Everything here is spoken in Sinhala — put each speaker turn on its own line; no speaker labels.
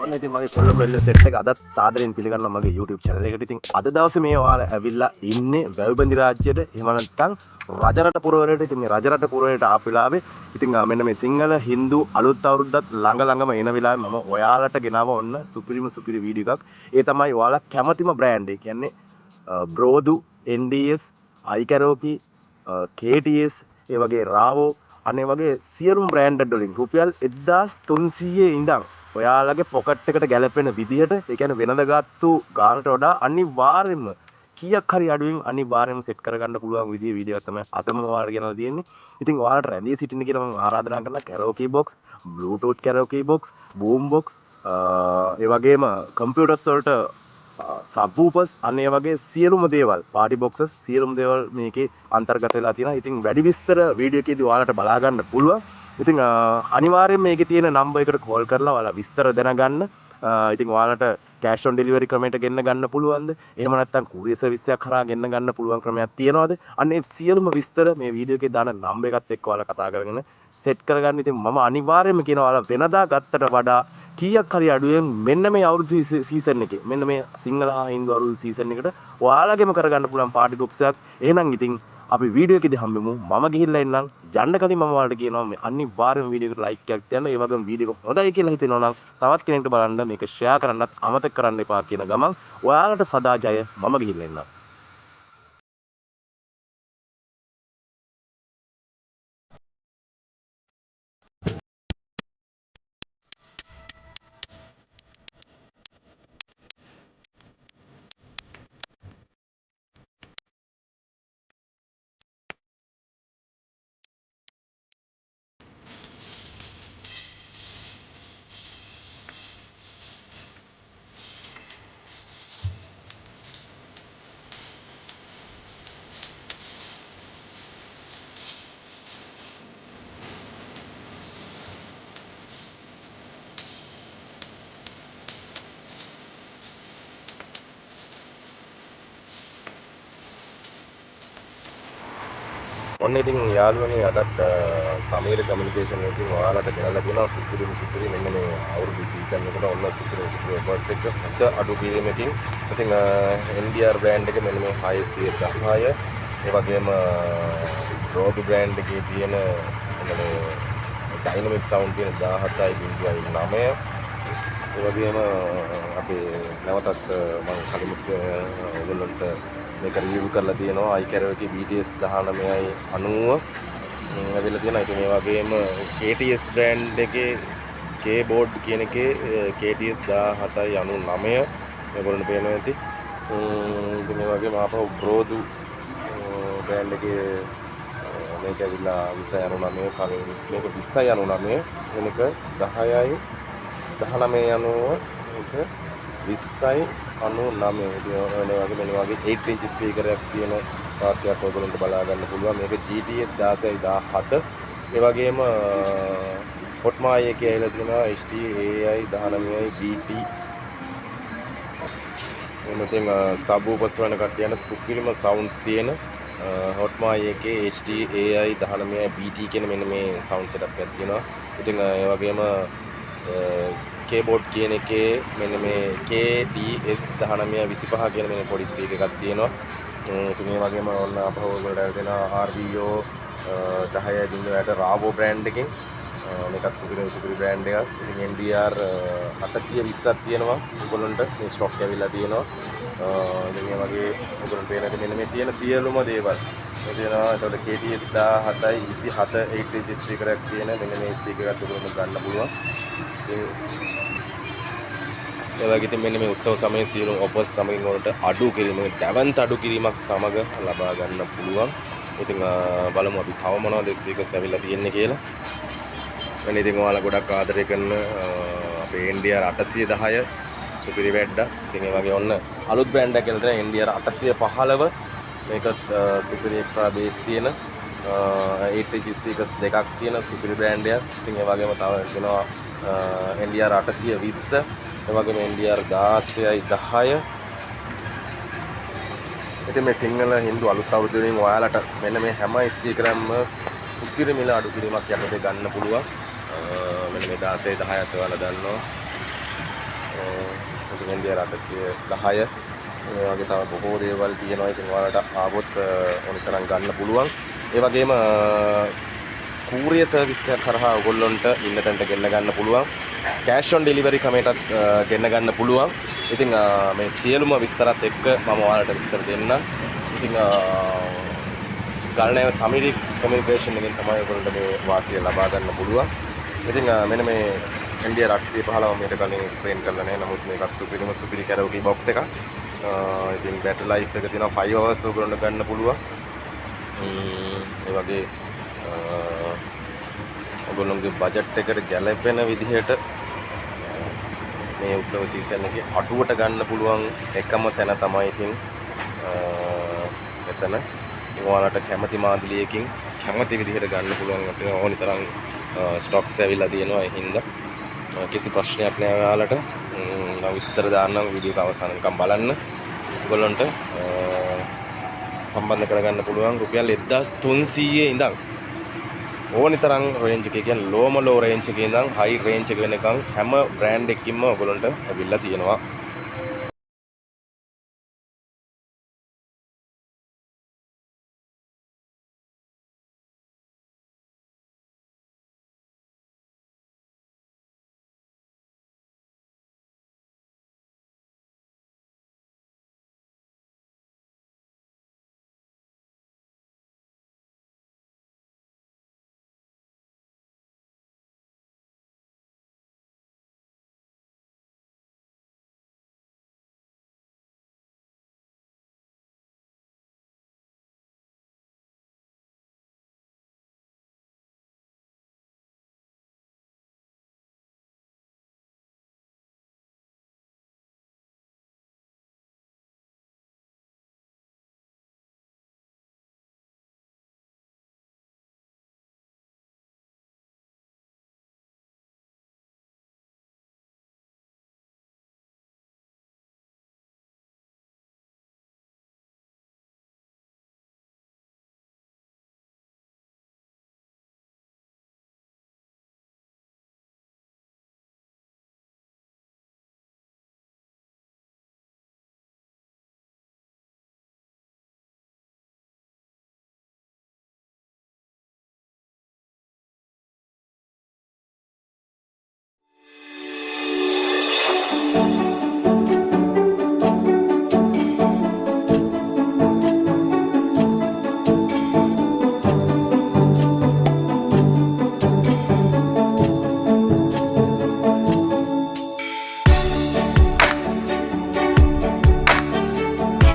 ඔන්න ඉතින් මගේ කොල්ල කොල්ල සෙට් එක අදත් සාදරයෙන් පිළිගන්නවා මගේ YouTube channel එකට. ඉතින් අද දවසේ මේ ඔයාලා ඇවිල්ලා ඉන්නේ වැව්බන්දි රාජ්‍යයට. එහෙම නැත්නම් රජරට පුරවරයට. ඉතින් මේ රජරට පුරවරයට ආපු වෙලාවේ ඉතින් මෙන්න මේ සිංහල හින්දු අලුත් අවුරුද්දත් ළඟම එන වෙලාවේ මම ඔයාලට ගෙනාව ඔන්න සුපිරි වීඩියෝ එකක්. ඒ තමයි ඔයාලා කැමතිම බ්‍රෑන්ඩ්. ඒ කියන්නේ බ්‍රෝදු, NDS, iKaraoke, KTS, ඒ වගේ රාවෝ අනේ වගේ සියලුම බ්‍රෑන්ඩඩ් වලින් රුපියල් 1300 ඉඳන් ඔයාලගේ පොකට් එකට ගැලපෙන විදිහට ඒ කියන්නේ වෙනද ගත්තු ගානට වඩා අනිවාර්යයෙන්ම කීයක් හරි අඩුවෙන් අනිවාර්යයෙන්ම සෙට් කරගන්න පුළුවන් විදිහේ වීඩියෝ එකක් තමයි අදම ඔයාලට ගෙනලා තියෙන්නේ. ඉතින් ඔයාලට රැඳී සිටින්න කියලා මම ආරාධනා කරනවා karaoke box, bluetooth karaoke box, boom box, ඒ වගේම කම්පියුටර්ස් වලට සබ්වූෆර්ස් අනේ වගේ සියලුම දේවල් පාටි බොක්සස් සියලුම දේවල් මේකේ අන්තර්ගත වෙලා තියෙනවා. ඉතින් වැඩි විස්තර වීඩියෝ එකේදී ඔයාලට බලා ගන්න පුළුවන්. ඉතින් අනිවාර්යයෙන් මේකේ තියෙන නම්බර් එකට කෝල් කරලා ඔයාලා විස්තර දැනගන්න. ඉතින් ඔයාලට කෑෂ් ඔන් ඩෙලිවරි ක්‍රමයට ගෙන්න ගන්න පුළුවන්ද? එහෙම නැත්නම් කුරියර් සර්විස් එකක් කරා ගෙන්න ගන්න පුළුවන් ක්‍රමයක් තියෙනවද? අන්න ඒ සියලුම විස්තර මේ වීඩියෝ එකේ දාන නම්බර් එකත් එක්ක ඔයාලා කතා කරගෙන සෙට් කරගන්න. ඉතින් මම අනිවාර්යයෙන්ම කියනවා ඔයාලා වෙනදා ගත්තට වඩා කීයක් හරි අඩුවෙන් මෙන්න මේ අවුරුදු සීසන් එකේ මෙන්න මේ සිංහල හා හින්දු අවුරුදු සීසන් එකට ඔයාලගෙම කරගන්න පුළුවන් පාටි බොක්ස් එකක්. එහෙනම් ඉතින් අපි වීඩියෝ එකේදී හම්බෙමු. මම ගිහිල්ලා එන්නම්. යන්න කලින් මම ඔයාලට කියනවා මේ අනිවාර්යයෙන්ම වීඩියෝ එකට ලයික් එකක් තියන්න. ඒ වගේම වීඩියෝ එක හොඳයි කියලා හිතෙනවා නම් තවත් කෙනෙක්ට බලන්න මේක ෂෙයා කරන්නත් අමතක කරන්න එපා කියන ගමන් ඔයාලට සදා ජය. මම ගිහිල්ලා එන්නම්. ඔන්න ඉතින් යාළුවනේ අදත් සමීර කමියුනිකේෂන් එකකින් ඔයාලට ගෙනල්ලා තියෙනවා සුපිරි මෙන්න මේ අවුරුදු සීසන් එකට ඔන්න සුපිරි ඔෆර්ස් එක අද අඩු කිරීමකින්. ඉතින් NDR බ්‍රෑන්ඩ් එක මෙන්න මේ 610 ඒ වගේම රෝදු බ්‍රෑන්ඩ් එකේ තියෙන මෙන්න මේ ඩයිනමික් සවුන්ඩ් තියෙන 17.9 ඒ වගේම අපේ නැවතත් මම කලිමුත් ඔයගොල්ලන්ට මේක රිවිව් කරලා තියෙනවා iKaraoke BTS 1990 ඇවිල්ලා තියෙනවා. ඉතින් මේ වගේම KTS බ්‍රෑන්ඩ් එකේ K-board කියන එකේ KTS 1799 මේගොල්ලන්ට පේනවා ඇති. ඉතින් මේ වගේම ආපහු බ්‍රෝදු බ්‍රෑන්ඩ් එකේ මේක ඇවිල්ලා 2099 කලින් මේක 2099 මේක 10යි 1990 මේක 20යි 99 වෙන වගේ 8 inch ස්පීකර් එකක් තියෙන වාක්‍යයක් ඔයගොල්ලන්ට බලා ගන්න පුළුවන්. මේක GTS 1617 ඒ වගේම Hotmai එකේ ඇවිල්ලා තියෙනවා HD AI 19යි BT එමෙතෙන් සබ්වූෆර්ස් වන කට්ටියන සුපිරිම සවුන්ඩ්ස් තියෙන Hotmai එකේ HD AI 19යි BT කියන මෙන්න මේ සවුන්ඩ් සෙටප් එකක් තියෙනවා. ඉතින් ඒ වගේම keyboard කියන එකේ මෙන්න මේ KDS 1925 කියන මේ පොඩි ස්පීකර් එකක් තියෙනවා. ඉතින් මේ වගේම ඔන්න අපහු වලට දෙන RBO 10.0ට රාවෝ බ්‍රෑන්ඩ් එකකින් මේකත් සුපිරි බ්‍රෑන්ඩ් එකක්. ඉතින් NDR 820ක් තියෙනවා. ඔයගොල්ලොන්ට මේ ස්ටොක් ඇවිල්ලා තියෙනවා. ඉතින් මේ වගේ ඔයගොල්ලොන්ට පේනද මෙන්න මේ තියෙන සියලුම දේවල් මේ තියෙනවා. එතකොට KTS 17යි 27 8 inch ස්පීකර් එකක් තියෙන මෙන්න මේ ස්පීකර් එකත් ඔයගොල්ලොන්ට ගන්න පුළුවන්. ඉතින් ඒ වගේ ඉතින් මෙන්න මේ උත්සව සමයේ සියලු ඔෆර්ස් සමගින් වලට අඩු කිරීමක් දැවන්ත අඩු කිරීමක් සමග ලබා ගන්න පුළුවන්. ඉතින් බලමු අපි තව මොනවද ස්පීකර්ස් ඇවිල්ලා තියෙන්නේ කියලා. මම ඉතින් ඔයාලා ගොඩක් ආදරය කරන අපේ NDR 810 සුපිරි වැඩ. ඉතින් ඒ වගේ ඔන්න අලුත් බ්‍රෑන්ඩ් එකක් කියලා NDR 815 මේකත් සුපිරි එක්ස්ට්‍රා බේස් තියෙන 8G ස්පීකර්ස් දෙකක් තියෙන සුපිරි බ්‍රෑන්ඩ් එකක්. ඉතින් ඒ වගේම තව තියෙනවා NDR 820, ඒ වගේම NDR 1610. ඉතින් මේ සිංහල හින්දු අලුත් අවුරුදු වලින් ඔයාලට මෙන්න මේ හැම ස්පීකරයක්ම සුපිරි මිල අඩු කිරීමක් යටතේ ගන්න පුළුවන්. මෙන්න මේ 16 10ත් ඔයාලා දන්නවා. ඉතින් NDR 810 මේ වගේ තව බොහෝ දේවල් තියෙනවා. ඉතින් ඔයාලට ආවොත් ඕනිතරම් ගන්න පුළුවන්. ඒ වගේම කූරියර් සර්විස් එක කරහා ඔයගොල්ලන්ට ඉන්න තැනට ගෙන්න ගන්න පුළුවන්. කෑෂ් ඔන් ඩෙලිවරි ක්‍රමයටත් ගෙන්න ගන්න පුළුවන්. ඉතින් මේ සියලුම විස්තරات එක්ක මම ඔයාලට විස්තර දෙන්නම්. ඉතින් ගල්නෑව සමිරි කමියුනිකේෂන් එකෙන් තමයි ඔයගොල්ලන්ට මේ වාසිය ලබා ගන්න පුළුවන්. ඉතින් මෙන්න මේ NDR 815 මීට කලින් එක්ස්ප්ලেইন කරලා නැහැ. නමුත් මේකත් සුපිරි කැරෝකි බොක්ස් එකක්. ඉතින් බැටරි ලයිෆ් එක තියෙනවා 5 hours ඔයගොල්ලන්ට ගන්න පුළුවන්. ඒ වගේ ඔයගොල්ලන්ගේ බජට් එකට ගැලපෙන විදිහට මේ උත්සව සීසන් එකේ අටුවට ගන්න පුළුවන් එකම තැන තමයි ඉතින් එතන ඔයාලට කැමති මාදිලියකින් කැමති විදිහට ගන්න පුළුවන් අපිට ඕනි තරම් ස්ටොක්ස් ඇවිල්ලා තියෙනවා. ඒ හින්දා කිසි ප්‍රශ්නයක් නෑ ඔයාලට. මම විස්තර දාන්නම් වීඩියෝ එක අවසන් වෙනකම් බලන්න. ඔයගොල්ලන්ට සම්බන්ධ කරගන්න පුළුවන් රුපියල් 1300 ඉඳන් ඕනි තරම් රේන්ජ් එකේ කියන්නේ ලෝම ලෝ රේන්ජ් එකේ ඉඳන් හයි රේන්ජ් එක වෙනකන් හැම බ්‍රෑන්ඩ් එකකින්ම ඔයගොල්ලන්ට ඇවිල්ලා තියෙනවා.